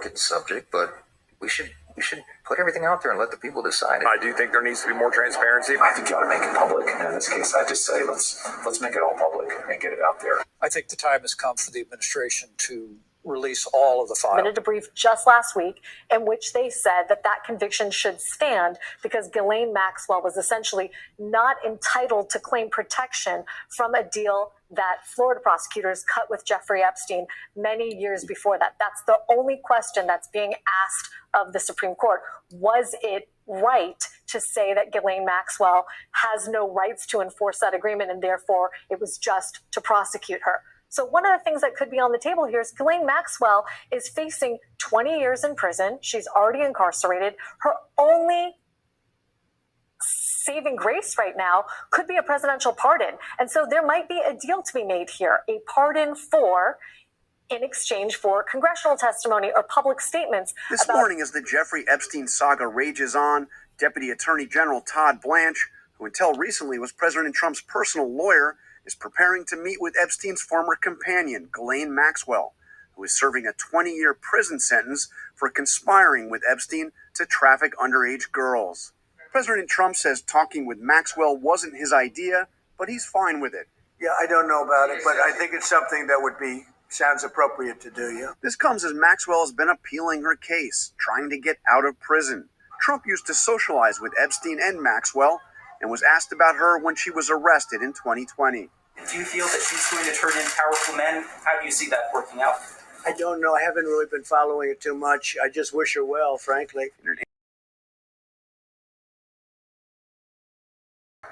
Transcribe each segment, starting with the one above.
delicate subject, but we should put everything out there and let the people decide it. I do think there needs to be more transparency. I think you ought to make it public. And in this case, I just say let's make it all public and get it out there. I think the time has come for the administration to release all of the files. Submitted a brief just last week in which they said that conviction should stand because Ghislaine Maxwell was essentially not entitled to claim protection from a deal that Florida prosecutors cut with Jeffrey Epstein many years before that. That's the only question that's being asked of the Supreme Court. Was it right to say that Ghislaine Maxwell has no rights to enforce that agreement and therefore it was just to prosecute her? So one of the things that could be on the table here is Ghislaine Maxwell is facing 20 years in prison. She's already incarcerated. Her only saving grace right now could be a presidential pardon. And so there might be a deal to be made here, a pardon in exchange for congressional testimony or public statements. This morning, as the Jeffrey Epstein saga rages on, Deputy Attorney General Todd Blanche, who until recently was President Trump's personal lawyer, is preparing to meet with Epstein's former companion, Ghislaine Maxwell, who is serving a 20-year prison sentence for conspiring with Epstein to traffic underage girls. President Trump says talking with Maxwell wasn't his idea, but he's fine with it. Yeah, I don't know about it, but I think it's something that sounds appropriate to do, yeah. This comes as Maxwell has been appealing her case, trying to get out of prison. Trump used to socialize with Epstein and Maxwell, and was asked about her when she was arrested in 2020. Do you feel that she's going to turn in powerful men? How do you see that working out? I don't know. I haven't really been following it too much. I just wish her well, frankly.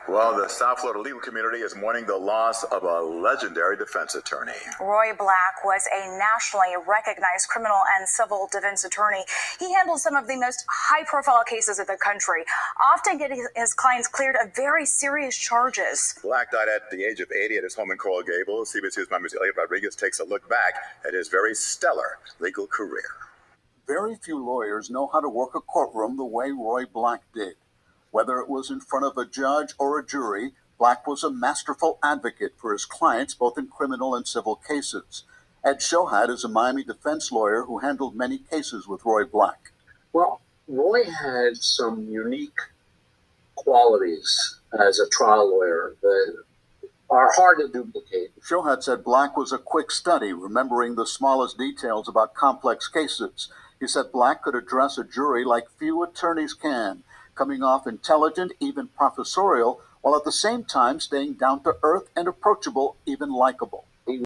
Well, the South Florida legal community is mourning the loss of a legendary defense attorney. Roy Black was a nationally recognized criminal and civil defense attorney. He handled some of the most high-profile cases of the country, often getting his clients cleared of very serious charges. Black died at the age of 80 at his home in Coral Gables. CBS's member Elliot Rodriguez takes a look back at his very stellar legal career. Very few lawyers know how to work a courtroom the way Roy Black did. Whether it was in front of a judge or a jury, Black was a masterful advocate for his clients, both in criminal and civil cases. Ed Shohat is a Miami defense lawyer who handled many cases with Roy Black. Well, Roy had some unique qualities as a trial lawyer that are hard to duplicate. Shohat said Black was a quick study, remembering the smallest details about complex cases. He said Black could address a jury like few attorneys can, coming off intelligent, even professorial, while at the same time staying down to earth and approachable, even likable.